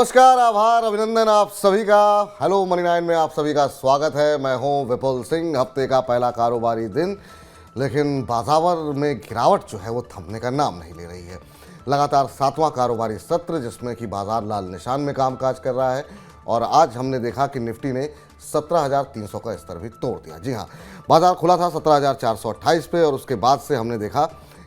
नमस्कार, आभार, अभिनंदन आप सभी का। हेलो मनी 9 में आप सभी का स्वागत है। मैं हूं विपुल सिंह। हफ्ते का पहला कारोबारी दिन, लेकिन बाजार में गिरावट जो है वो थमने का नाम नहीं ले रही है। लगातार 7वां कारोबारी सत्र जिसमें कि बाजार लाल निशान में कामकाज कर रहा है और आज हमने देखा कि निफ्टी ने 17,300 का स्तर भी तोड़ दिया। जी हाँ, बाजार खुला था 17,428 पे और उसके बाद से हमने देखा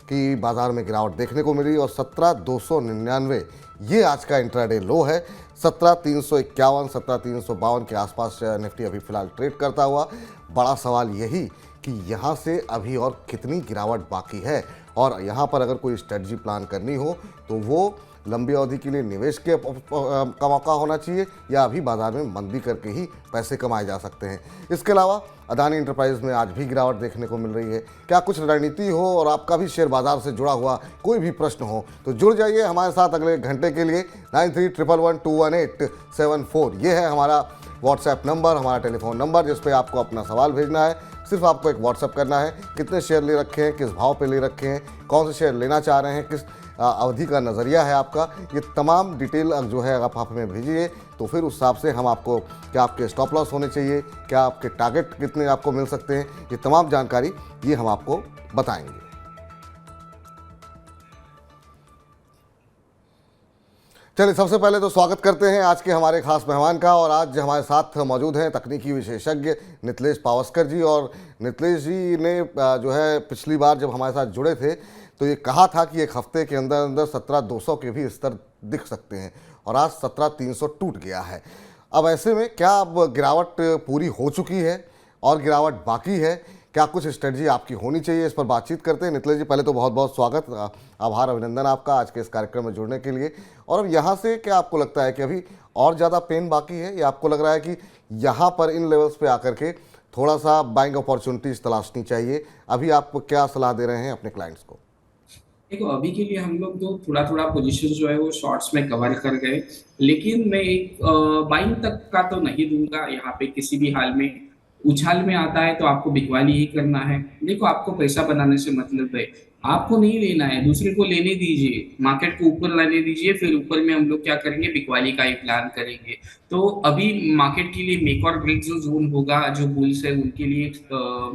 कि बाजार में गिरावट देखने को मिली और 17,299 ये आज का इंट्राडे लो है। 17,351 17,352 के आसपास निफ्टी अभी फिलहाल ट्रेड करता हुआ। बड़ा सवाल यही कि यहाँ से अभी और कितनी गिरावट बाकी है और यहाँ पर अगर कोई स्ट्रेटजी प्लान करनी हो तो वो लंबी अवधि के लिए निवेश के का मौका होना चाहिए या अभी बाजार में मंदी करके ही पैसे कमाए जा सकते हैं। इसके अलावा अदानी एंटरप्राइज में आज भी गिरावट देखने को मिल रही है। क्या कुछ रणनीति हो और आपका भी शेयर बाजार से जुड़ा हुआ कोई भी प्रश्न हो तो जुड़ जाइए हमारे साथ अगले घंटे के लिए। 9311121874 ये है हमारा व्हाट्सएप नंबर, हमारा टेलीफोन नंबर जिस पे आपको अपना सवाल भेजना है। सिर्फ आपको एक व्हाट्सएप करना है, कितने शेयर ले रखे हैं, किस भाव पे ले रखे हैं, कौन से शेयर लेना चाह रहे हैं, किस अवधि का नज़रिया है आपका, ये तमाम डिटेल जो है आप हमें भेजिए तो फिर उस हिसाब से हम आपको, क्या आपके स्टॉप लॉस होने चाहिए, क्या आपके टारगेट कितने आपको मिल सकते हैं, ये तमाम जानकारी ये हम आपको बताएंगे। चलिए, सबसे पहले तो स्वागत करते हैं आज के हमारे खास मेहमान का। और आज हमारे साथ मौजूद हैं तकनीकी विशेषज्ञ नितलेश पावस्कर जी। और नितलेश जी ने जो है पिछली बार जब हमारे साथ जुड़े थे तो ये कहा था कि एक हफ्ते के अंदर अंदर 17,200 के भी स्तर दिख सकते हैं और आज 17,300 टूट गया है। अब ऐसे में क्या अब गिरावट पूरी हो चुकी है और गिरावट बाकी है? क्या कुछ स्ट्रेटजी आपकी होनी चाहिए? इस पर बातचीत करते हैं। नितलेश जी, पहले तो बहुत बहुत स्वागत, आभार, अभिनंदन आपका आज के इस कार्यक्रम में जुड़ने के लिए। और अब यहाँ से क्या आपको लगता है कि अभी और ज़्यादा पेन बाकी है या आपको लग रहा है कि यहाँ पर इन लेवल्स पे आकर के थोड़ा सा बाइंग अपॉर्चुनिटीज तलाशनी चाहिए? अभी आप क्या सलाह दे रहे हैं अपने क्लाइंट्स को? देखो, अभी के लिए हम लोग तो थोड़ा थोड़ा पोजीशन जो है वो शॉर्ट्स में कवर कर गए, लेकिन मैं एक बाइंग तक का तो नहीं दूंगा यहाँ पे किसी भी हाल में। उछाल में आता है तो आपको बिकवाली ही करना है। देखो, आपको पैसा बनाने से मतलब है, आपको नहीं लेना है, दूसरे को लेने दीजिए, मार्केट को ऊपर लाने दीजिए, फिर ऊपर में हम लोग क्या करेंगे, बिकवाली का ही प्लान करेंगे। तो अभी मार्केट के लिए मेक और ब्रेक जो जोन होगा, जो बुल्स है उनके लिए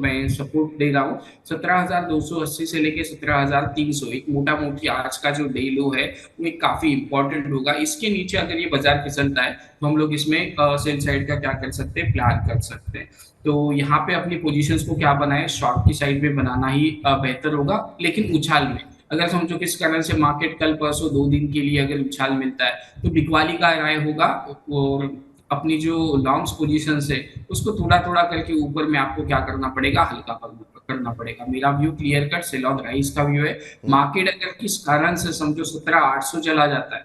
मैं सपोर्ट दे रहा हूँ। 17,280 से लेके 17,300 एक मोटा मोटी आज का जो डे लो है वो एक काफी इंपॉर्टेंट होगा। इसके नीचे अगर ये बाजार फिसलता है तो हम लोग इसमें सेल साइड का क्या कर सकते हैं, प्लान कर सकते हैं। तो यहाँ पे अपनी पोजीशंस को क्या बनाए, शॉर्ट की साइड में बनाना ही बेहतर होगा, लेकिन उछाल में। अगर समझो किस कारण से मार्केट कल परसों 2 दिन के लिए अगर उछाल मिलता है तो बिकवाली का राय होगा और अपनी जो लॉन्ग्स पोजीशन है उसको थोड़ा थोड़ा करके ऊपर में आपको क्या करना पड़ेगा, हल्का करना पड़ेगा। मेरा view clear cut sell on rise का व्यू है। मार्केट अगर किस कारण से समझो 17,800 चला जाता है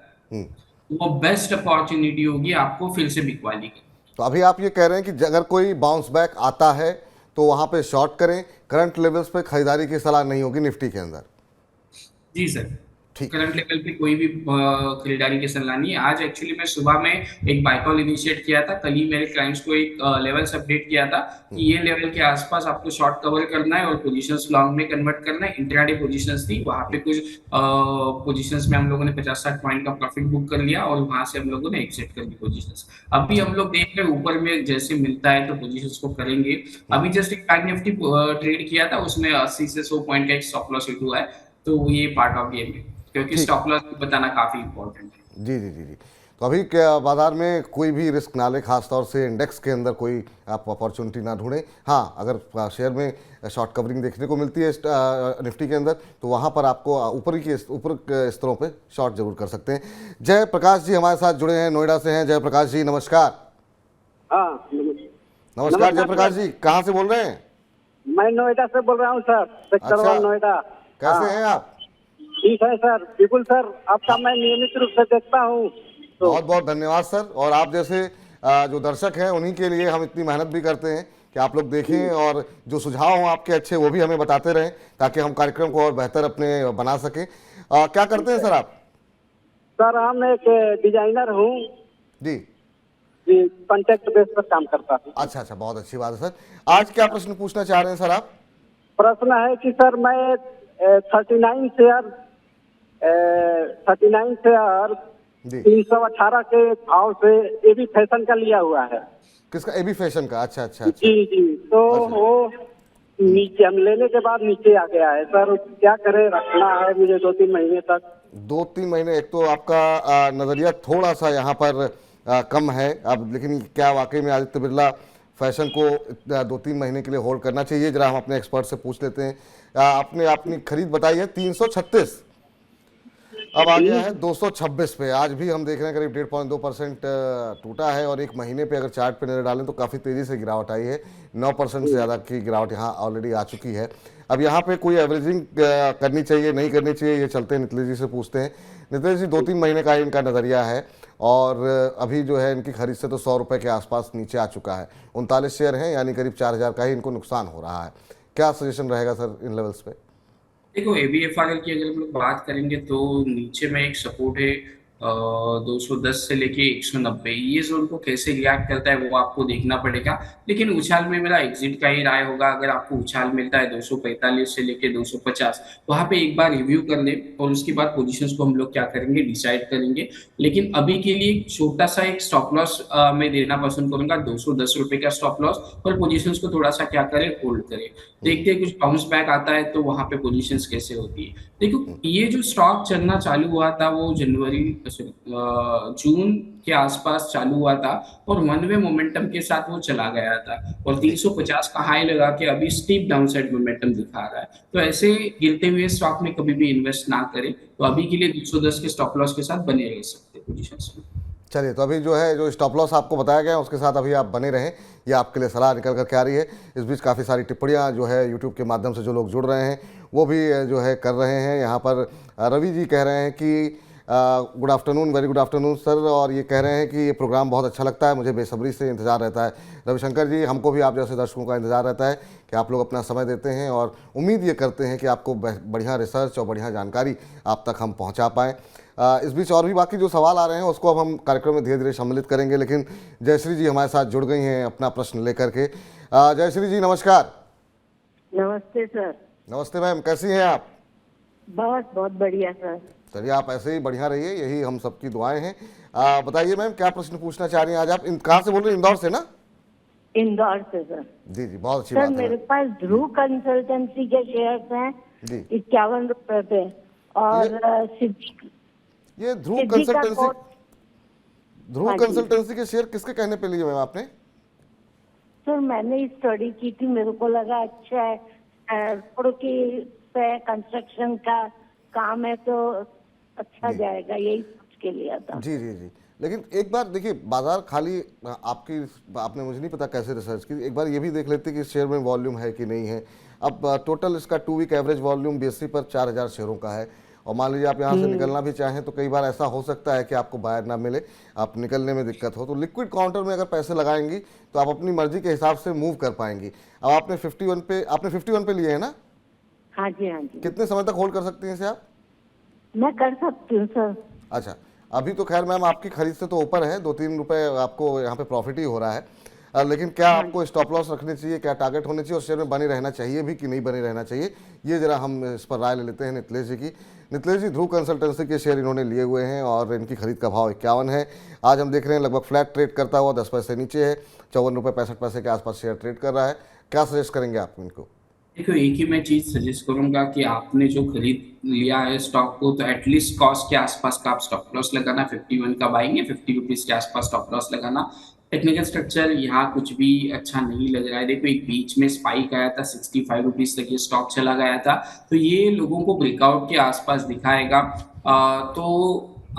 तो वो बेस्ट अपॉर्चुनिटी होगी आपको फिर से बिकवाली की। तो अभी आप ये कह रहे हैं कि अगर कोई बाउंस बैक आता है तो वहाँ पे शॉर्ट करें, करंट लेवल्स पे खरीदारी की सलाह नहीं होगी निफ्टी के अंदर? जी सर, ठीक। करंट लेवल पे कोई भी खरीदारी की सलाह नहीं है। आज एक्चुअली मैं सुबह में एक बाय कॉल इनिशिएट किया था, कल ही मेरे क्लाइंट्स को एक लेवल्स अपडेट किया था कि ये लेवल के आसपास आपको शॉर्ट कवर करना है और पोजीशंस लॉन्ग में कन्वर्ट करना है। इंट्राडे पोजीशंस थी, वहां पे कुछ पोजीशंस में हम लोगों ने 50-60 पॉइंट का प्रॉफिट बुक कर लिया और वहां से हम लोगों ने एग्जिट कर दी पोजीशंस। अभी हम लोग देख रहे हैं ऊपर में जैसे मिलता है तो पोजीशंस को करेंगे। अभी जस्ट एक बैंक निफ्टी ट्रेड किया था, उसमें 80 से 100 पॉइंट का एक स्टॉप लॉस हिट हुआ है, तो ये पार्ट ऑफ गेम है क्योंकि ठीक। स्टॉप लॉस बताना काफी इंपॉर्टेंट है। जी जी जी जी। तो अभी क्या बाजार में कोई भी रिस्क ना ले, खासतौर से इंडेक्स के अंदर कोई आप अपॉर्चुनिटी ना ढूंढें। हाँ, अगर शेयर में शॉर्ट कवरिंग देखने को मिलती है निफ्टी के अंदर तो वहाँ पर आपको ऊपर के स्तरों पे शॉर्ट जरूर कर सकते हैं। जय प्रकाश जी हमारे साथ जुड़े हैं, नोएडा से हैं। जय प्रकाश जी नमस्कार। हाँ, नमस्कार जय प्रकाश जी, कहाँ से बोल रहे हैं? मैं नोएडा से बोल रहा हूँ सर, सेक्टर अच्छा, 1 नोएडा। कैसे हैं आप? ठीक है सर, बिल्कुल सर, आपका मैं नियमित रूप से देखता हूँ तो। बहुत बहुत धन्यवाद सर। और आप जैसे जो दर्शक हैं उन्हीं के लिए हम इतनी मेहनत भी करते हैं कि आप लोग देखें और जो सुझाव हों आपके अच्छे वो भी हमें बताते रहें ताकि हम कार्यक्रम को और बेहतर अपने बना सकें। क्या करते हैं सर आप? सर हम एक डिजाइनर हूँ जी जी, कॉन्ट्रैक्ट बेस पर काम करता हूँ। अच्छा अच्छा, बहुत अच्छी बात है सर। आज क्या प्रश्न पूछना चाह रहे हैं सर आप? प्रश्न है कि सर मैं 39 शेयर जी। 318 के भाव से एबी फैशन का लिया हुआ है। किसका? एबी फैशन का? अच्छा अच्छा अच्छा। जी जी, तो अच्छा। वो नीचे हम लेने के बाद नीचे आ गया है सर, क्या करें, रखना है मुझे 2-3 महीने तक। 2-3 महीने? एक तो आपका नज़रिया थोड़ा सा यहाँ पर कम है अब, लेकिन क्या वाकई में आदित्य बिरला फैशन को 2-3 महीने के लिए होल्ड करना चाहिए? जरा हम अपने एक्सपर्ट से पूछ लेते हैं। आपने अपनी खरीद बताई है 336, अब आ गया है 226 पे। आज भी हम देख रहे हैं करीब 1.5% टूटा है, और एक महीने पे अगर चार्ट पे नजर डालें तो काफ़ी तेज़ी से गिरावट आई है। 9% से ज़्यादा की गिरावट यहाँ ऑलरेडी आ चुकी है। अब यहाँ पे कोई एवरेजिंग करनी चाहिए, नहीं करनी चाहिए, ये चलते हैं नीतीश जी से पूछते हैं। नीतीश जी, 2-3 महीने का इनका नज़रिया है, और अभी जो है इनकी खरीद से तो 100 रुपये के आसपास नीचे आ चुका है। 39 शेयर हैं, यानी करीब 4,000 का ही इनको नुकसान हो रहा है। क्या सजेशन रहेगा सर इन लेवल्स पे? देखो, एबीएफआरएल की अगर हम लोग बात करेंगे तो नीचे में एक सपोर्ट है 210 से लेके 190। ये जोन को कैसे रिएक्ट करता है वो आपको देखना पड़ेगा, लेकिन उछाल में मेरा एग्जिट का ही राय होगा। अगर आपको उछाल मिलता है 245 से लेके 250, वहां पे एक बार रिव्यू कर ले, और उसके बाद पोजीशंस को हम लोग क्या करेंगे, डिसाइड करेंगे। लेकिन अभी के लिए छोटा सा एक स्टॉप लॉस मैं देना पसंद करूंगा, 210 रुपए का स्टॉप लॉस, और पोजीशंस को थोड़ा सा क्या करें, होल्ड करें। देखते हैं कुछ बाउंस बैक आता है तो वहां पे पोजीशंस कैसे होती है। देखो, ये जो स्टॉक चलना चालू हुआ था वो जून के आसपास चालू हुआ था, और वन वे मोमेंटम के साथ वो चला गया था, और 350 का हाई लगा के अभी स्टीप डाउनसाइड मोमेंटम दिखा रहा है। तो ऐसे गिरते हुए स्टॉक में कभी भी इन्वेस्ट ना करें। तो अभी के लिए 210 के स्टॉप लॉस के साथ बने रह सकते पोजीशंस में। चलिए, तो अभी जो है जो स्टॉप लॉस आपको बताया गया है उसके साथ अभी आप बने रहें, ये आपके लिए सलाह निकल कर के आ रही है। इस बीच काफ़ी सारी टिप्पणियां जो है यूट्यूब के माध्यम से जो लोग जुड़ रहे हैं वो भी जो है कर रहे हैं। यहाँ पर रवि जी कह रहे हैं कि good afternoon, very good afternoon sir, और ये कह रहे हैं कि ये प्रोग्राम बहुत अच्छा लगता है, मुझे बेसब्री से इंतज़ार रहता है। रविशंकर जी, हमको भी आप जैसे दर्शकों का इंतज़ार रहता है कि आप लोग अपना समय देते हैं, और उम्मीद ये करते हैं कि आपको बढ़िया रिसर्च और बढ़िया जानकारी आप तक हम पहुँचा पाएँ। इस बीच और भी बाकी जो सवाल आ रहे हैं उसको अब हम कार्यक्रम में धीरे धीरे सम्मिलित करेंगे, लेकिन जयश्री जी हमारे साथ जुड़ गई हैं अपना प्रश्न लेकर के। जयश्री जी नमस्कार। नमस्ते सर। नमस्ते मैम, कैसी हैं आप? बस बहुत बढ़िया सर। चलिए, आप ऐसे ही बढ़िया रहिए, यही हम सबकी दुआएं हैं। बताइए मैम, क्या प्रश्न पूछना चाह रही हैं आज आप? कहाँ से बोल रही हैं? इंदौर से ना? इंदौर से सर। जी जी, बहुत अच्छी सर बात है। मेरे पास ध्रुव कंसल्टेंसी के शेयर्स हैं जी। 51 रुपए पे, और ये ध्रुव सिद्धि का कंसल्टेंसी, कोर्स। ध्रुव हाँ जी। कंसल्टेंसी के शेयर किसके कहने पे लिए मैम आपने? सर मैंने स्टडी की थी, मेरे को लगा अच्छा है, रोड की पे कंस्ट्रक्शन का काम है तो अच्छा जाएगा, यही सोच के लिया था। जी जी जी, लेकिन एक बार देखिए, बाजार खाली आपने मुझे नहीं पता कैसे रिसर्च की, एक बार ये भी देख लेते कि इस शेयर में वॉल्यूम है कि नहीं है। अब टोटल इसका 2 वीक एवरेज वॉल्यूम बीएससी पर 4,000 शेयरों का है, और मान लीजिए आप यहाँ से निकलना भी चाहें तो कई बार ऐसा हो सकता है कि आपको बायर ना मिले, आप निकलने में दिक्कत हो, तो लिक्विड काउंटर में अगर पैसे लगाएंगी तो आप अपनी मर्जी के हिसाब से मूव कर पाएंगी। अब आपने 51 पे लिए हैं ना? हाँ जी हाँ जी। कितने समय तक होल्ड कर सकती हैं इसे आप? मैं कर सकती हूँ सर। अच्छा, अभी तो खैर मैम आपकी खरीद से तो ऊपर है, 2-3 रुपए आपको यहाँ पे प्रॉफिट ही हो रहा है। लेकिन क्या आपको स्टॉप लॉस रखनी चाहिए, क्या टारगेट होनी चाहिए, उस शेयर में बने रहना चाहिए भी कि नहीं बने रहना चाहिए, ये जरा हम इस पर राय ले लेते हैं नितलेश जी की। नितलेश जी, ध्रुव कंसल्टेंसी के शेयर इन्होंने लिए हुए हैं और इनकी खरीद का भाव 51 है। आज हम देख रहे हैं लगभग फ्लैट ट्रेड करता हुआ 10 पैसे नीचे है, 54 रुपये 65 पैसे के आसपास शेयर ट्रेड कर रहा है। क्या सजेस्ट करेंगे आप इनको? देखो, एक ही मैं चीज सजेस्ट करूंगा कि आपने जो खरीद लिया है स्टॉक को, तो एटलीस्ट कॉस्ट के आसपास का आप स्टॉप लॉस लगाना। 51 का बाइंग है, 50 रुपीज के आसपास स्टॉप लॉस लगाना। टेक्निकल स्ट्रक्चर यहाँ कुछ भी अच्छा नहीं लग रहा है। देखो, एक बीच में स्पाइक आया था, 65 रुपीज तक ये स्टॉक चला गया था, तो ये लोगों को ब्रेकआउट के आसपास दिखाएगा। तो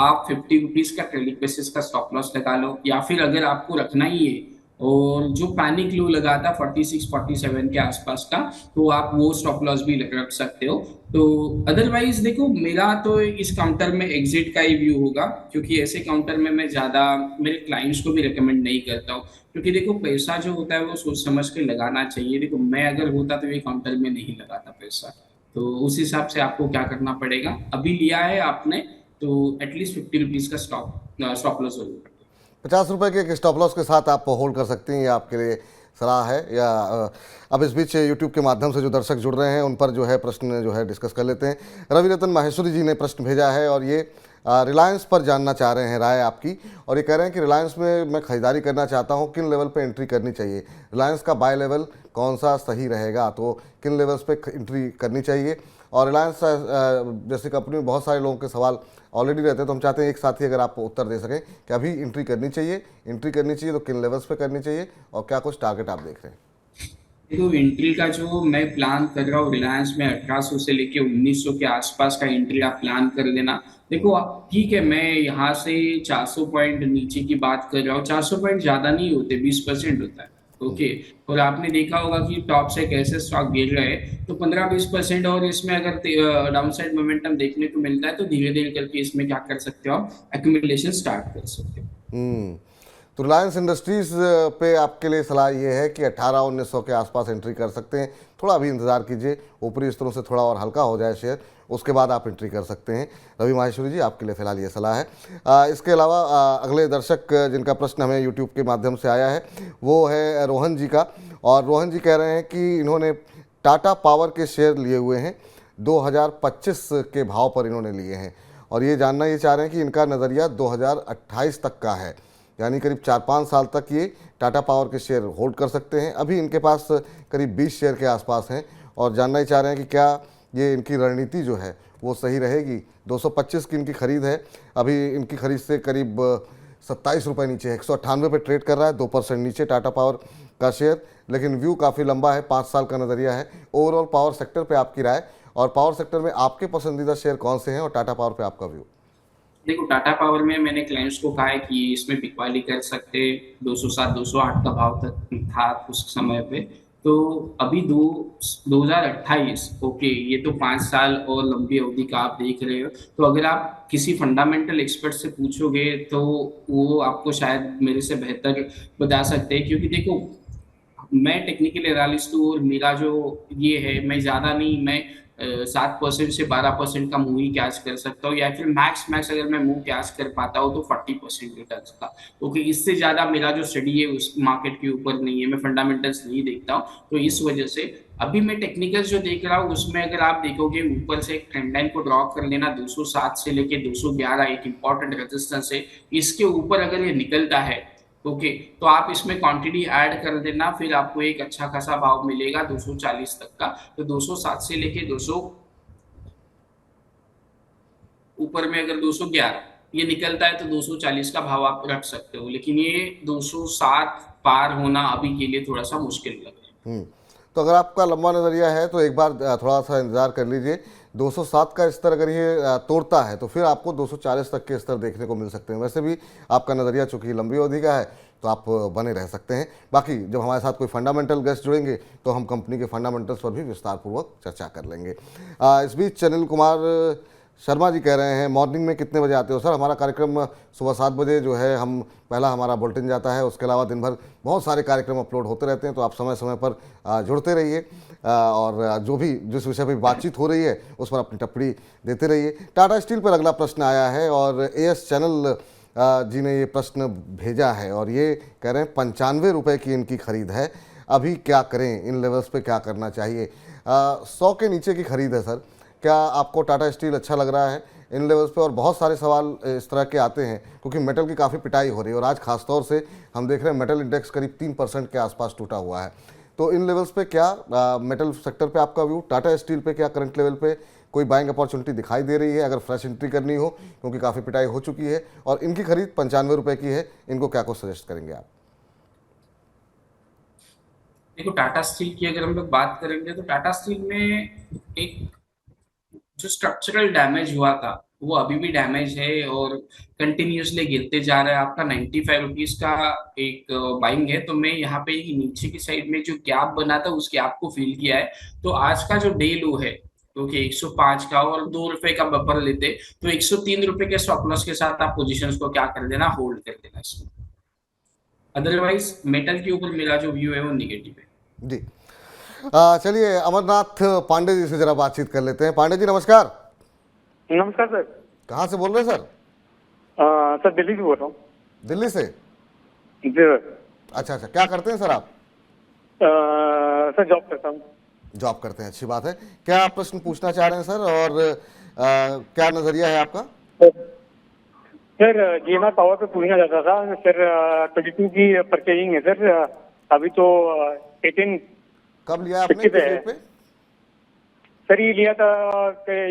आप 50 रुपीज का ट्रेलिंग बेसिस का स्टॉप लॉस लगा लो, या फिर अगर आपको रखना ही है और जो पैनिक लो लगा था 46-47 के आसपास का, तो आप वो स्टॉप लॉस भी रख सकते हो। तो अदरवाइज देखो, मेरा तो इस काउंटर में एग्जिट का ही व्यू होगा, क्योंकि ऐसे काउंटर में मैं ज्यादा मेरे क्लाइंट्स को भी रिकमेंड नहीं करता हूँ, क्योंकि देखो पैसा जो होता है वो सोच समझ के लगाना चाहिए। देखो, मैं अगर होता तो ये काउंटर में नहीं लगाता पैसा, तो उस हिसाब से आपको क्या करना पड़ेगा, अभी लिया है आपने तो एटलीस्ट 50 रुपीज का स्टॉप लॉस जरूर। 50 रुपये के एक स्टॉप लॉस के साथ आप होल्ड कर सकती हैं, ये आपके लिए सलाह है। या अब इस बीच यूट्यूब के माध्यम से जो दर्शक जुड़ रहे हैं उन पर जो है प्रश्न जो है डिस्कस कर लेते हैं। रवि रतन माहेश्वरी जी ने प्रश्न भेजा है, और ये रिलायंस पर जानना चाह रहे हैं राय आपकी, और ये कह रहे हैं कि रिलायंस में मैं खरीदारी करना चाहता हूँ, किन लेवल पे एंट्री करनी चाहिए, रिलायंस का बाय लेवल कौन सा सही रहेगा, तो किन लेवल्स पे एंट्री करनी चाहिए। और रिलायंस जैसे कंपनी में बहुत सारे लोगों के सवाल ऑलरेडी रहते हैं, तो हम चाहते हैं एक साथ ही अगर आप उत्तर दे सकें कि अभी एंट्री करनी चाहिए तो किन लेवल्स पे करनी चाहिए, और क्या कुछ टारगेट आप देख रहे हैं। देखो, एंट्री का जो मैं प्लान कर रहा हूँ रिलायंस में 1800 से लेके 1900 के आसपास का एंट्री आप प्लान कर लेना। देखो, ठीक है, मैं यहाँ से 400 पॉइंट नीचे की बात कर रहा हूँ। 400 पॉइंट ज्यादा नहीं होते, 20% होता है। ओके। और आपने देखा होगा कि टॉप से कैसे स्टॉक गिर रहे हैं, तो 15-20%, और इसमें अगर डाउनसाइड मोमेंटम देखने को मिलता है तो धीरे धीरे करके इसमें क्या कर सकते हो, आप एक्यूमुलेशन स्टार्ट कर सकते हो। तो रिलायंस इंडस्ट्रीज पे आपके लिए सलाह ये है कि 1800-1900 के आसपास एंट्री कर सकते हैं, थोड़ा अभी इंतजार कीजिए, ऊपरी स्तरों से थोड़ा और हल्का हो जाए शेयर, उसके बाद आप एंट्री कर सकते हैं। रवि माहेश्वरी जी, आपके लिए फिलहाल ये सलाह है। इसके अलावा अगले दर्शक जिनका प्रश्न हमें यूट्यूब के माध्यम से आया है वो है रोहन जी का, और रोहन जी कह रहे हैं कि इन्होंने टाटा पावर के शेयर लिए हुए हैं, 2025 के भाव पर इन्होंने लिए हैं, और ये जानना ये चाह रहे हैं कि इनका नज़रिया 2028 तक का है, यानी करीब 4-5 साल तक ये टाटा पावर के शेयर होल्ड कर सकते हैं। अभी इनके पास करीब 20 शेयर के आसपास हैं, और जानना ही चाह रहे हैं कि क्या ये इनकी रणनीति जो है वो सही रहेगी। 225 की इनकी खरीद है, अभी इनकी खरीद से करीब 27 रुपये नीचे है, 198 पे ट्रेड कर रहा है, 2% नीचे टाटा पावर का शेयर, लेकिन व्यू काफ़ी लंबा है, 5 साल का नज़रिया है। ओवरऑल पावर सेक्टर पे आपकी राय, और पावर सेक्टर में आपके पसंदीदा शेयर कौन से हैं, और टाटा पावर पे आपका व्यू। देखो, टाटा पावर में मैंने क्लाइंट्स को कहा है कि इसमें बिकवाली कर सकते, 207 208 का भाव तक था उस समय पे। तो अभी 2028, ओके, ये तो 5 साल और लंबी अवधि का आप देख रहे हो। तो अगर आप किसी फंडामेंटल एक्सपर्ट से पूछोगे तो वो आपको शायद मेरे से बेहतर बता सकते हैं, क्योंकि देखो, मैं टेक्निकल एनालिस्ट हूँ और मेरा जो ये है, मैं ज्यादा नहीं, मैं 7% से 12% का मूव ही कैच कर सकता हूँ, या फिर मैक्स अगर मैं मूव कैच कर पाता हूँ तो 40% रिटर्न का। क्योंकि इससे ज्यादा मेरा जो स्टडी है उस मार्केट के ऊपर नहीं है, मैं फंडामेंटल्स नहीं देखता हूँ। तो इस वजह से अभी मैं टेक्निकल्स जो देख रहा हूँ उसमें अगर आप देखोगे, ऊपर से एक ट्रेंड लाइन को ड्रॉ कर लेना, 207 से लेके 211 एक इंपॉर्टेंट रेजिस्टेंस है। इसके ऊपर अगर ये निकलता है, ओके, तो आप इसमें क्वांटिटी ऐड कर देना, फिर आपको एक अच्छा खासा भाव मिलेगा 240 तक का। तो 207 से लेके 200 ऊपर में अगर 211 ये निकलता है तो 240 का भाव आप रख सकते हो, लेकिन ये 207 पार होना अभी के लिए थोड़ा सा मुश्किल लग रहा है। तो अगर आपका लंबा नज़रिया है तो एक बार थोड़ा सा इंतजार कर लीजिए, 207 का स्तर अगर ये तोड़ता है तो फिर आपको 240 तक के स्तर देखने को मिल सकते हैं। वैसे भी आपका नज़रिया चूंकि लंबी अवधि का है तो आप बने रह सकते हैं। बाकी जब हमारे साथ कोई फंडामेंटल गेस्ट जुड़ेंगे तो हम कंपनी के फंडामेंटल्स पर भी विस्तारपूर्वक चर्चा कर लेंगे। इस बीच चनिल कुमार शर्मा जी कह रहे हैं, मॉर्निंग में कितने बजे आते हो सर? हमारा कार्यक्रम सुबह 7 बजे जो है, हम पहला हमारा बुलेटिन जाता है, उसके अलावा दिन भर बहुत सारे कार्यक्रम अपलोड होते रहते हैं, तो आप समय समय पर जुड़ते रहिए, और जो भी जिस विषय पर बातचीत हो रही है उस पर अपनी टिप्पणी देते रहिए। टाटा स्टील पर अगला प्रश्न आया है, और एएस चैनल जी ने ये प्रश्न भेजा है, और ये कह रहे हैं 95 रुपये की इनकी खरीद है, अभी क्या करें, इन लेवल्स पे क्या करना चाहिए? 100 के नीचे की खरीद है सर, क्या आपको टाटा स्टील अच्छा लग रहा है इन लेवल्स पे? और बहुत सारे सवाल इस तरह के आते हैं क्योंकि मेटल की काफ़ी पिटाई हो रही है, और आज खासतौर से हम देख रहे हैं मेटल इंडेक्स करीब 3% के आसपास टूटा हुआ है। तो इन लेवल्स पे क्या मेटल सेक्टर पे आपका व्यू, टाटा स्टील पे क्या करंट लेवल पे कोई बाइंग अपॉर्चुनिटी दिखाई दे रही है अगर फ्रेश एंट्री करनी हो, क्योंकि काफ़ी पिटाई हो चुकी है, और इनकी खरीद 95 रुपये की है, इनको क्या कुछ सजेस्ट करेंगे आप? देखो, टाटा स्टील की अगर हम लोग बात करेंगे तो टाटा स्टील में एक जो स्ट्रक्चरल डैमेज हुआ था वो अभी भी डैमेज है और कंटिन्यूसली गिरते जा रहा है। आपका 95 रुपीज का एक बाइंग है, तो मैं यहाँ पे नीचे की साइड में जो गैप बना था उस गैप को फिल किया है। तो आज का जो डे लो है, क्योंकि 105 का और 2 रुपए का बफर लेते तो 103 रुपए के स्टॉप लॉस के साथ आप पोजीशंस को क्या कर देना, होल्ड कर देना इसमें। अदरवाइज मेटल के ऊपर मेरा जो व्यू है वो निगेटिव है। जी, चलिए अमरनाथ पांडे जी से जरा बातचीत कर लेते हैं। पांडे जी नमस्कार। नमस्कार सर। कहाँ से बोल रहे हैं सर? सर दिल्ली से बोल रहा हूँ। दिल्ली से? जी सर। अच्छा, क्या करते हैं सर आप? सर जॉब करता हूँ। जॉब करते हैं, अच्छी बात है। क्या आप प्रश्न पूछना चाह रहे हैं सर, और क्या नज़रिया है आपका? सर GMR पावर पे पूछना चाहता था सर, 22 की परचेजिंग है सर। अभी तो 18 कब लिया आपने 50 पे किस है रेट पे? सर। ये लिया था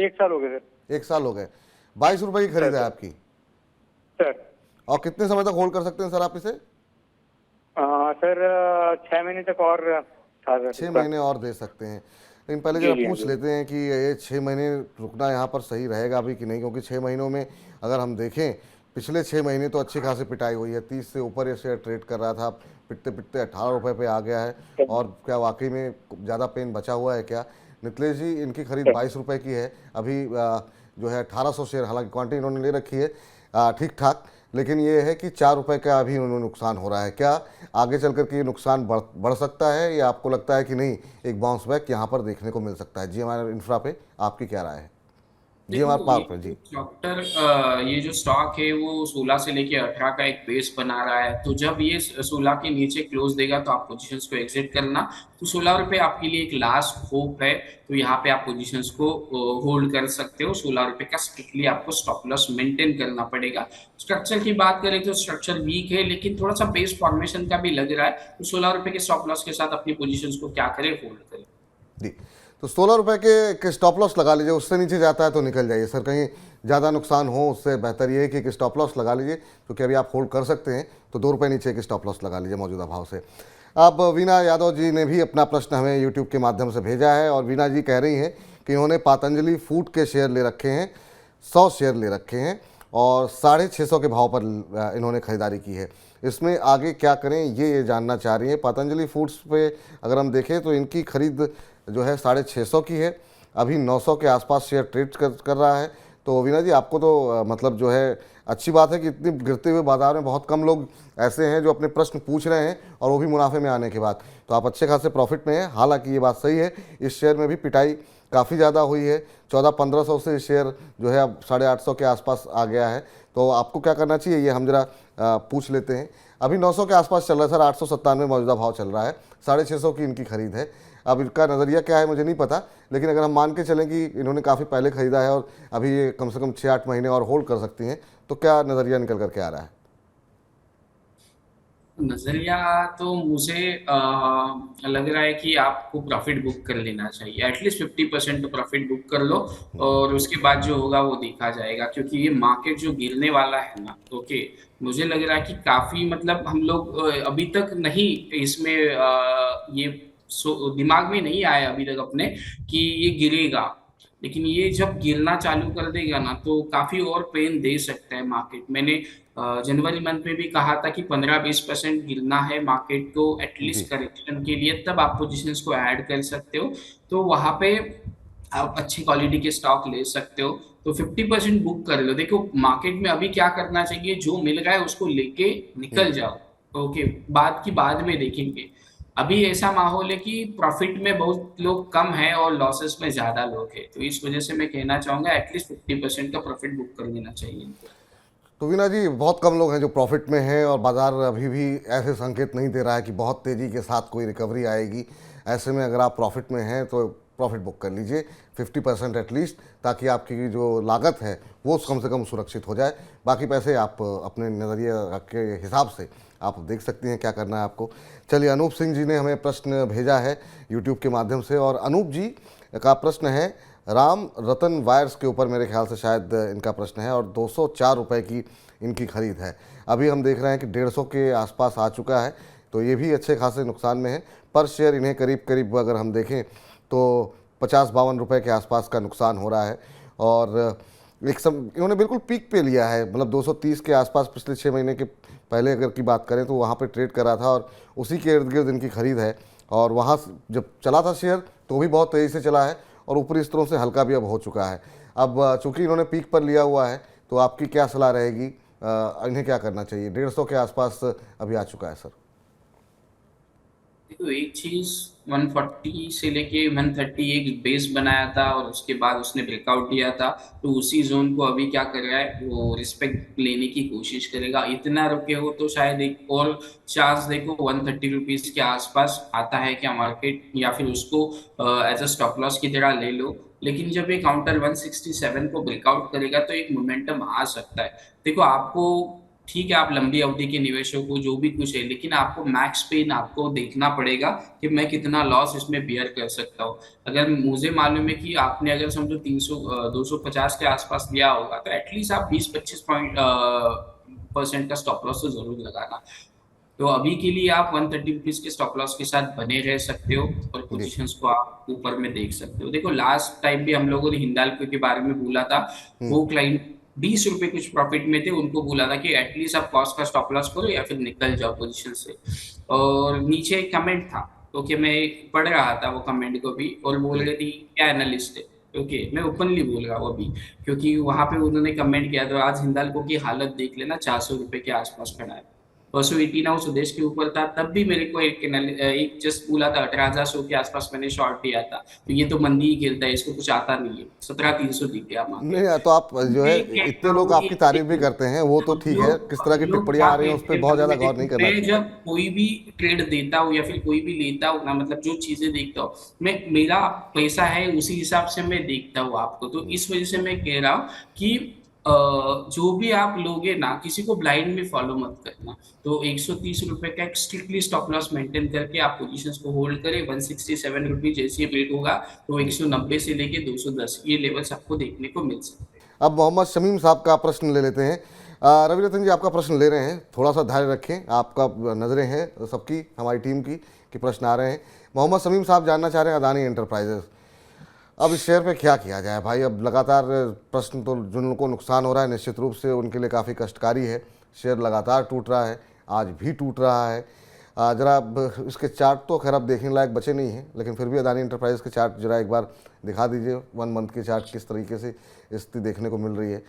1 साल हो गए सर। 1 साल हो गए। 22 रुपए की खरीद है आपकी, सर और कितने समय तक होल्ड कर सकते हैं सर आप इसे? सर 6 महीने तक और था सर। 6 महीने और दे सकते हैं, लेकिन पहले जी, जरा जी, पूछ जी। लेते हैं कि ये 6 महीने रुकना यहाँ पर सही रहेगा अभी कि नहीं, क्योंकि 6 महीनों में अगर हम देखें पिछले 6 महीने तो अच्छी खासी पिटाई हुई है, 30 से ऊपर ये शेयर ट्रेड कर रहा था, पिटते पिटते 18 रुपये पे आ गया है। और क्या वाकई में ज़्यादा पेन बचा हुआ है क्या? नितलेश जी, इनकी खरीद 22 रुपये की है अभी, जो है 1800 शेयर, हालांकि क्वांटिटी इन्होंने ले रखी है ठीक ठाक, लेकिन ये है कि 4 रुपये का अभी उन्हें नुकसान हो रहा है। क्या आगे चल कर के ये नुकसान बढ़ सकता है, या आपको लगता है कि नहीं एक बाउंस बैक यहाँ पर देखने को मिल सकता है? GMR इंफ्रा पे आपकी क्या राय है? GMR देखो, पावर ये पे जी। डॉक्टर ये जो स्टॉक है वो 16 से लेके 18 का एक बेस बना रहा है, तो जब ये 16 के नीचे क्लोज देगा तो आप पोजीशंस को एग्जिट करना। तो 16 रुपये आपके लिए एक लास्ट होप है, तो यहाँ पे आप पोजीशंस को होल्ड कर सकते हो। 16 रुपये का स्ट्रिक्टली आपको स्टॉप लॉस मेंटेन करना पड़ेगा। स्ट्रक्चर की बात करें तो स्ट्रक्चर वीक है, लेकिन थोड़ा सा बेस फॉर्मेशन का भी लग रहा है, तो 16 रुपये के स्टॉप लॉस के साथ अपनी पोजीशंस को क्या करें, होल्ड करें। जी, तो 16 रुपये के स्टॉप लॉस लगा लीजिए, उससे नीचे जाता है तो निकल जाइए सर, कहीं ज़्यादा नुकसान हो उससे बेहतर ये है कि एक स्टॉप लॉस लगा लीजिए, क्योंकि अभी आप होल्ड कर सकते हैं, तो 2 रुपये नीचे एक स्टॉप लॉस लगा लीजिए मौजूदा भाव से। अब वीना यादव जी ने भी अपना प्रश्न हमें यूट्यूब के माध्यम से भेजा है, और वीना जी कह रही हैं कि उन्होंने पतंजलि फूड के शेयर ले रखे हैं, 100 शेयर ले रखे हैं, और 650 के भाव पर इन्होंने खरीदारी की है। इसमें आगे क्या करें ये जानना चाह रही हैं। पतंजलि फूड्स पे अगर हम देखें तो इनकी खरीद जो है 650 की है, अभी 900 के आसपास शेयर ट्रेड कर रहा है। तो वीना जी, आपको तो मतलब जो है अच्छी बात है कि इतनी गिरते हुए बाजार में बहुत कम लोग ऐसे हैं जो अपने प्रश्न पूछ रहे हैं, और वो भी मुनाफे में आने के बाद, तो आप अच्छे खासे प्रॉफिट में हैं। हालांकि ये बात सही है, इस शेयर में भी पिटाई काफ़ी ज़्यादा हुई है, 1400-1500 से शेयर जो है अब 850 के आसपास आ गया है। तो आपको क्या करना चाहिए ये हम जरा पूछ लेते हैं। अभी 900 के आसपास चल रहा है सर, 897 मौजूदा भाव चल रहा है, 650 की इनकी खरीद है। अब इनका नज़रिया क्या है मुझे नहीं पता, लेकिन अगर हम मान के चलें कि इन्होंने काफ़ी पहले ख़रीदा है और अभी ये कम से कम 6-8 महीने और होल्ड कर सकती हैं, तो क्या नज़रिया निकल करके आ रहा है? नजरिया तो मुझे लग रहा है कि आपको प्रॉफिट बुक कर लेना चाहिए, एटलीस्ट 50% तो प्रॉफिट बुक कर लो, और उसके बाद जो होगा वो देखा जाएगा। क्योंकि ये मार्केट जो गिरने वाला है ना, ओके, मुझे लग रहा है कि काफी मतलब हम लोग अभी तक नहीं इसमें ये दिमाग में नहीं आया अभी तक अपने कि ये गिरेगा, लेकिन ये जब गिरना चालू कर देगा ना तो काफी और पेन दे सकता है मार्केट। मैंने जनवरी मंथ में भी कहा था कि 15-20% गिरना है मार्केट को जी एटलीस्ट करेक्शन के लिए, तब आप पोजीशंस को ऐड कर सकते हो। तो वहां पे आप अच्छी क्वालिटी के स्टॉक ले सकते हो, तो 50% बुक कर लो। देखो मार्केट में अभी क्या करना चाहिए, जो मिल रहा है उसको लेके निकल जाओ, ओके, बाद में देखेंगे। अभी ऐसा माहौल है कि प्रॉफिट में बहुत लोग कम हैं और लॉसेस में ज्यादा लोग हैं, तो इस वजह से मैं कहना चाहूंगा एटलीस्ट 50% का प्रॉफिट बुक कर लेना चाहिए इनको। तो वीना जी, बहुत कम लोग हैं जो प्रॉफिट में हैं, और बाज़ार अभी भी ऐसे संकेत नहीं दे रहा है कि बहुत तेज़ी के साथ कोई रिकवरी आएगी। ऐसे में अगर आप प्रॉफिट में हैं तो प्रॉफिट बुक कर लीजिए 50% एटलीस्ट, ताकि आपकी जो लागत है वो कम से कम सुरक्षित हो जाए। बाकी पैसे आप अपने नज़रिए के हिसाब से आप देख सकती हैं क्या करना है आपको। चलिए, अनूप सिंह जी ने हमें प्रश्न भेजा है यूट्यूब के माध्यम से, और अनूप जी का प्रश्न है राम रतन वायर्स के ऊपर, मेरे ख्याल से शायद इनका प्रश्न है, और 204 रुपये की इनकी खरीद है। अभी हम देख रहे हैं कि 150 के आसपास आ चुका है, तो ये भी अच्छे खासे नुकसान में है। पर शेयर इन्हें करीब करीब अगर हम देखें तो 50-52 रुपये के आसपास का नुकसान हो रहा है। और इन्होंने बिल्कुल पीक पे लिया है, मतलब 230 के आसपास पिछले 6 महीने के पहले अगर की बात करें तो वहाँ पे ट्रेड कर रहा था, और उसी के इर्द गिर्द इनकी खरीद है। और वहाँ जब चला था शेयर तो भी बहुत तेज़ी से चला है, और ऊपरी स्तरों से हल्का भी अब हो चुका है। अब चूंकि इन्होंने पीक पर लिया हुआ है, तो आपकी क्या सलाह रहेगी, इन्हें क्या करना चाहिए? 150 के आसपास अभी आ चुका है सर। देखो एक चीज 140 से लेके 130 एक बेस बनाया था और उसके बाद उसने ब्रेकआउट दिया था, तो उसी जोन को अभी क्या कर रहा है, वो रिस्पेक्ट लेने की कोशिश करेगा। इतना रुके हो तो शायद एक और चांस देखो 130 रुपीज के आसपास आता है क्या मार्केट, या फिर उसको एज अ स्टॉप लॉस की तरह ले लो। लेकिन जब ये काउंटर 167 को ब्रेकआउट करेगा तो एक मोमेंटम आ सकता है। देखो आपको, ठीक है आप लंबी अवधि के निवेशों को जो भी कुछ है, लेकिन आपको मैक्स पेन आपको देखना पड़ेगा कि मैं कितना लॉस इसमें बियर कर सकता हूँ। अगर मुझे मालूम है कि आपने अगर समझो 300 250 के आसपास लिया होगा, तो एटलीस्ट आप 20-25 परसेंट का स्टॉप लॉस तो जरूर लगाना। तो अभी के लिए आप 130 रुपीज के स्टॉप लॉस के साथ बने रह सकते हो और जी। पोजीशंस को आप ऊपर में देख सकते हो। देखो लास्ट टाइम भी हम लोगों ने हिंडाल्को के बारे में बोला था, वो क्लाइंट 20 रुपए कुछ प्रॉफिट में थे, उनको बोला था कि एटलीस्ट आप कॉस्ट का स्टॉप लॉस करो या फिर निकल जाओ पोजीशन से। और नीचे एक कमेंट था, ओके मैं पढ़ रहा था वो कमेंट को भी, और बोल जी। रही थी क्या एनालिस्ट है। ओके मैं ओपनली बोल रहा हूँ अभी, क्योंकि वहां पे उन्होंने कमेंट किया तो आज हिंडाल्को की हालत देख लेना, 400 रुपए के आसपास खड़ा है। परसों 89 स्वदेश के ऊपर था, तब भी मेरे को एक जस्ट बोला था 18,100 के आसपास मैंने शॉर्ट लिया था, तो ये तो मंदी ही खेलता है, इसको कुछ आता नहीं है। 17,300 दिख गया मार्केट। नहीं तो आप जो है मैं कह इतने रहा लोग हूँ कि आपकी तारीफ भी देखो, करते हैं, वो तो हम ठीक है, किस लोग तरह की हम लोग टिप्पणियां क्या आ रही हैं उस कहते पर हैं बहुत मालूम ज़्यादा है, गौर देखो नहीं करना मैं चाहिए। जब कोई भी ट्रेड देता हूँ या फिर कोई भी लेता हूँ ना, मतलब जो चीजें देखता हूँ मैं, मेरा पैसा है उसी हिसाब से मैं देखता हूँ आपको, तो इस वजह से मैं कह रहा हूँ कि जो भी आप लोगे ना, किसी को ब्लाइंड में फॉलो मत करना। तो 130 रुपए का एक स्ट्रिक्टली स्टॉप लॉस मेंटेन करके आप पोजीशंस को होल्ड करें। 167 रुपीज जैसे ही ब्रेक होगा तो जी। 190 से लेके 210 ये लेवल्स आपको देखने को मिल सकते हैं। अब मोहम्मद शमीम साहब का प्रश्न ले लेते हैं। रवि रतन जी आपका प्रश्न ले रहे हैं, थोड़ा सा धैर्य रखें, आपका नज़रें हैं सबकी, हमारी टीम की, कि प्रश्न आ रहे हैं। मोहम्मद शमीम साहब जानना चाह रहे हैं अदानी एंटरप्राइजेस, अब इस शेयर पे क्या किया जाए भाई। अब लगातार प्रश्न तो जिन लोगों को नुकसान हो रहा है निश्चित रूप से उनके लिए काफ़ी कष्टकारी है। शेयर लगातार टूट रहा है, आज भी टूट रहा है। ज़रा अब इसके चार्ट तो खैर अब देखने लायक बचे नहीं हैं, लेकिन फिर भी अदानी एंटरप्राइज के चार्ट जरा एक बार दिखा दीजिए। 1 मंथ के चार्ट किस तरीके से स्थिति देखने को मिल रही है।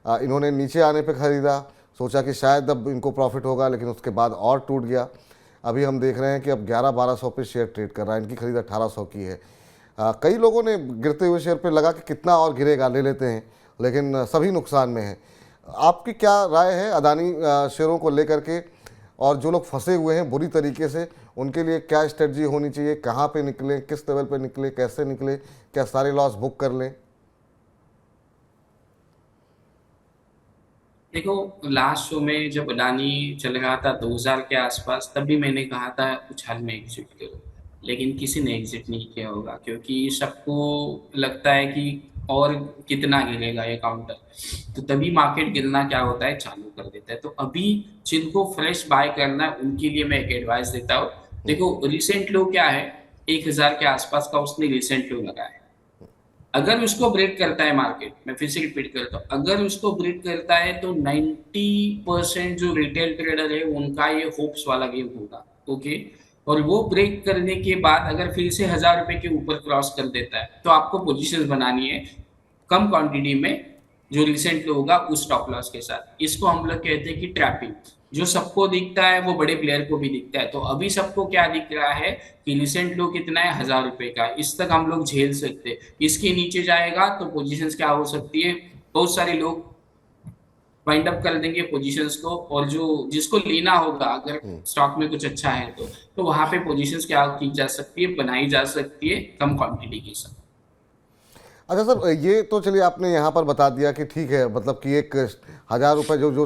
इन्होंने नीचे आने पे ख़रीदा, सोचा कि शायद अब इनको प्रॉफिट होगा, लेकिन उसके बाद और टूट गया। अभी हम देख रहे हैं कि अब 11-1200 पे शेयर ट्रेड कर रहा है, इनकी खरीद 1800 की है। कई लोगों ने गिरते हुए शेयर पे लगा कि कितना और गिरेगा, ले लेते हैं, लेकिन सभी नुकसान में हैं। आपकी क्या राय है अदानी शेयरों को लेकर के, और जो लोग फंसे हुए हैं बुरी तरीके से उनके लिए क्या स्ट्रेटजी होनी चाहिए, कहाँ पे निकलें, किस लेवल पे निकलें, कैसे निकलें, क्या सारे लॉस बुक कर लें? देखो लास्ट शो में जब अडानी चल रहा था 2000 के आसपास, तब भी मैंने कहा था उछाल में एग्जिट करो, लेकिन किसी ने एग्जिट नहीं किया होगा, क्योंकि सबको लगता है कि और कितना गिरेगा ये काउंटर, तो तभी मार्केट गिरना क्या होता है, चालू कर देता है। तो अभी जिनको फ्रेश बाय करना है उनके लिए मैं एक एडवाइस देता हूँ। देखो रिसेंट लो क्या है, 1000 के आसपास का उसने रिसेंट लो लगाया है। अगर उसको ब्रेक करता है मार्केट, मैं फिर से रिपीट करता हूँ, अगर उसको ब्रेक करता है तो 90% जो रिटेल ट्रेडर है उनका ये होप्स वाला गेम होगा। ओके, और वो ब्रेक करने के बाद अगर फिर से 1000 रुपए के ऊपर क्रॉस कर देता है तो आपको पोजीशन बनानी है कम क्वांटिटी में, जो रिसेंट होगा उस स्टॉप लॉस के साथ। इसको हम लोग कहते हैं कि ट्रैपिंग। जो सबको दिखता है वो बड़े प्लेयर को भी दिखता है, तो अभी सबको क्या दिख रहा है कि रिसेंट लो कितना है, 1000 रुपए का, इस तक हम लोग झेल सकते हैं। इसके नीचे जाएगा तो पोजीशंस क्या हो सकती है, बहुत सारे लोग वाइंड अप कर देंगे पोजीशंस को, और जो जिसको लेना होगा अगर स्टॉक में कुछ अच्छा है तो वहां पे पोजीशंस क्या की जा सकती है, बनाई जा सकती है कम क्वांटिटी के साथ। अच्छा सर, ये तो चलिए आपने यहाँ पर बता दिया कि ठीक है, मतलब कि एक 1000 रुपये जो जो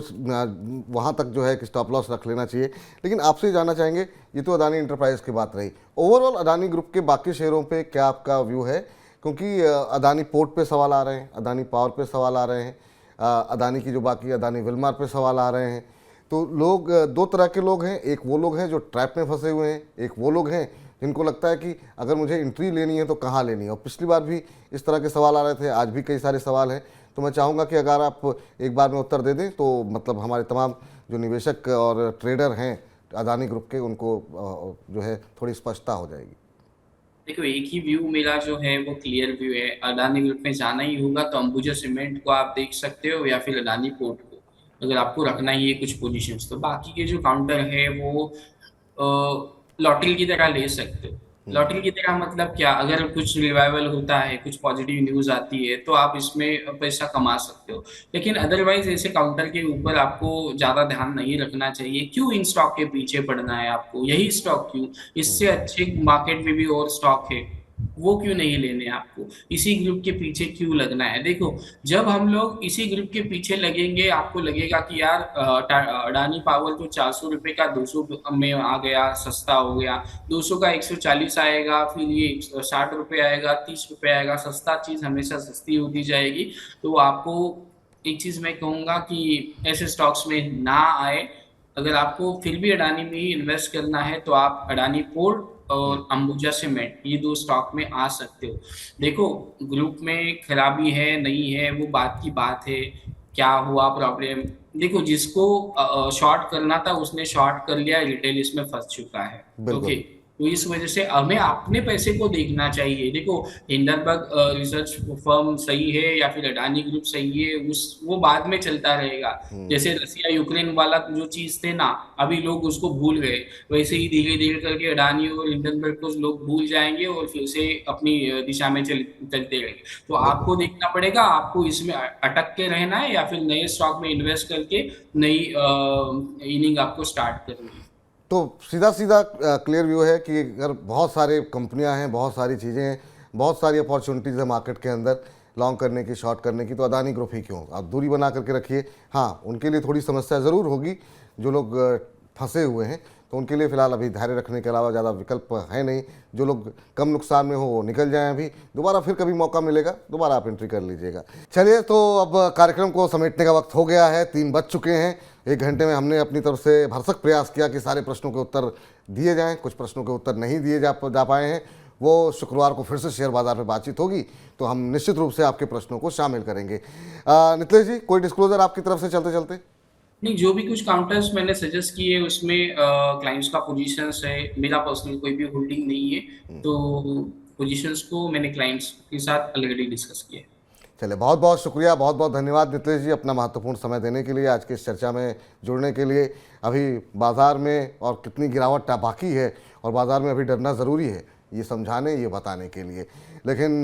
वहाँ तक जो है कि स्टॉप लॉस रख लेना चाहिए, लेकिन आपसे ही जानना चाहेंगे, ये तो अदानी इंटरप्राइज की बात रही, ओवरऑल अदानी ग्रुप के बाकी शेयरों पे क्या आपका व्यू है? क्योंकि अदानी पोर्ट पे सवाल आ रहे हैं, अदानी पावर पे सवाल आ रहे हैं, अदानी की जो बाकी अदानी विलमार पे सवाल आ रहे हैं। तो लोग दो तरह के लोग हैं, एक वो लोग हैं जो ट्रैप में फंसे हुए हैं, एक वो लोग हैं जिनको लगता है कि अगर मुझे एंट्री लेनी है तो कहाँ लेनी है। और पिछली बार भी इस तरह के सवाल आ रहे थे, आज भी कई सारे सवाल हैं। तो मैं चाहूँगा कि अगर आप एक बार में उत्तर दे दें तो मतलब हमारे तमाम जो निवेशक और ट्रेडर हैं अदानी ग्रुप के, उनको जो है थोड़ी स्पष्टता हो जाएगी। देखो एक ही व्यू मेरा जो है वो क्लियर व्यू है, अडानी ग्रुप में जाना ही होगा तो अंबुजा सीमेंट को आप देख सकते हो, या फिर अडानी पोर्ट को, अगर आपको रखना ही है कुछ पोजीशंस। तो बाकी के जो काउंटर है वो लॉटरी की तरह ले सकते हो। लॉटरी की तरह मतलब क्या, अगर कुछ रिवाइवल होता है, कुछ पॉजिटिव न्यूज आती है तो आप इसमें पैसा कमा सकते हो। लेकिन अदरवाइज ऐसे काउंटर के ऊपर आपको ज्यादा ध्यान नहीं रखना चाहिए। क्यों इन स्टॉक के पीछे पड़ना है आपको? यही स्टॉक क्यों, इससे अच्छे मार्केट में भी और स्टॉक है, वो क्यों नहीं लेने आपको? इसी ग्रुप के पीछे क्यों लगना है? देखो, जब हम लोग इसी ग्रुप के पीछे लगेंगे, आपको लगेगा कि यार अडानी पावर तो 400 रुपए का 200 में आ गया, सस्ता हो गया, 200 का 140 आएगा, फिर ये 60 रुपए आएगा, 30 रुपए आएगा, सस्ता चीज हमेशा सस्ती होती जाएगी। तो आपको एक चीज मैं कहूंगा कि ऐसे स्टॉक्स में ना आए। अगर आपको फिर भी अडानी में ही इन्वेस्ट करना है तो आप अडानी पोर्ट और अंबुजा सीमेंट, ये दो स्टॉक में आ सकते हो। देखो, ग्रुप में खराबी है नहीं है वो बात की बात है, क्या हुआ प्रॉब्लम, देखो जिसको शॉर्ट करना था उसने शॉर्ट कर लिया, रिटेल इसमें फंस चुका है। बिल्कुल। ओके, तो इस वजह से हमें अपने पैसे को देखना चाहिए। देखो, हिंडनबर्ग रिसर्च फर्म सही है या फिर अडानी ग्रुप सही है, उस वो बाद में चलता रहेगा। जैसे रसिया यूक्रेन वाला जो चीज थे ना, अभी लोग उसको भूल गए, वैसे ही धीरे धीरे करके अडानी और हिंडनबर्ग को लोग भूल जाएंगे और फिर से अपनी दिशा में चलते रहेंगे। तो आपको देखना पड़ेगा, आपको इसमें अटक के रहना है या फिर नए स्टॉक में इन्वेस्ट करके नई इनिंग आपको स्टार्ट करनी है। तो सीधा सीधा क्लियर व्यू है कि अगर बहुत सारे कंपनियां हैं, बहुत सारी चीज़ें हैं, बहुत सारी अपॉर्चुनिटीज़ है मार्केट के अंदर लॉन्ग करने की, शॉर्ट करने की, तो अदानी ग्रुप ही क्यों, आप दूरी बना करके रखिए। हाँ, उनके लिए थोड़ी समस्या ज़रूर होगी, जो लोग फंसे हुए हैं तो उनके लिए फ़िलहाल अभी धैर्य रखने के अलावा ज़्यादा विकल्प है नहीं। जो लोग कम नुकसान में हो वो निकल जाएं, अभी दोबारा फिर कभी मौका मिलेगा दोबारा आप एंट्री कर लीजिएगा। चलिए, तो अब कार्यक्रम को समेटने का वक्त हो गया है, 3 बज चुके हैं। 1 घंटे में हमने अपनी तरफ से भरसक प्रयास किया कि सारे प्रश्नों के उत्तर दिए जाएं। कुछ प्रश्नों के उत्तर नहीं दिए जा पाए हैं, वो शुक्रवार को फिर से शेयर बाजार में बातचीत होगी तो हम निश्चित रूप से आपके प्रश्नों को शामिल करेंगे। नितिलेश जी, कोई डिस्क्लोजर आपकी तरफ से चलते चलते? नहीं, जो भी कुछ काउंटर्स मैंने सजेस्ट किए उसमें क्लाइंट्स का पोजीशंस है, मेरा पर्सनल कोई भी होल्डिंग नहीं है, तो पोजीशंस को मैंने क्लाइंट्स के साथ ऑलरेडी डिस्कस किया है। चलिए, बहुत बहुत शुक्रिया, बहुत बहुत धन्यवाद नितिलेश जी, अपना महत्वपूर्ण समय देने के लिए, आज की इस चर्चा में जुड़ने के लिए। अभी बाज़ार में और कितनी गिरावट बाकी है और बाज़ार में अभी डरना ज़रूरी है, ये समझाने, ये बताने के लिए। लेकिन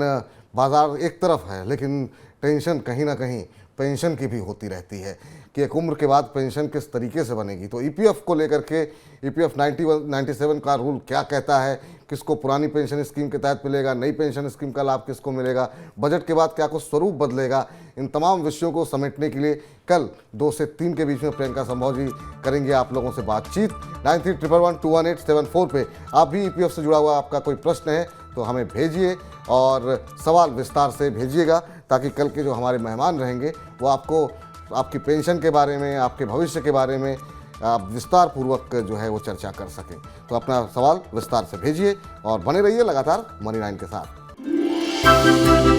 बाज़ार एक तरफ है, लेकिन टेंशन कहीं ना कहीं पेंशन की भी होती रहती है कि एक उम्र के बाद पेंशन किस तरीके से बनेगी। तो ईपीएफ को लेकर के, ईपीएफ 97 का रूल क्या कहता है, किसको पुरानी पेंशन स्कीम के तहत मिलेगा, नई पेंशन स्कीम का लाभ किसको मिलेगा, बजट के बाद क्या कुछ स्वरूप बदलेगा, इन तमाम विषयों को समेटने के लिए कल 2 से 3 के बीच में प्रियंका संभव जी करेंगे आप लोगों से बातचीत। 9311218774 पे आप भी ईपीएफ से जुड़ा हुआ आपका कोई प्रश्न है तो हमें भेजिए और सवाल विस्तार से भेजिएगा, ताकि कल के जो हमारे मेहमान रहेंगे वो आपको आपकी पेंशन के बारे में, आपके भविष्य के बारे में आप विस्तार पूर्वक जो है वो चर्चा कर सकें। तो अपना सवाल विस्तार से भेजिए और बने रहिए लगातार मनी 9 के साथ।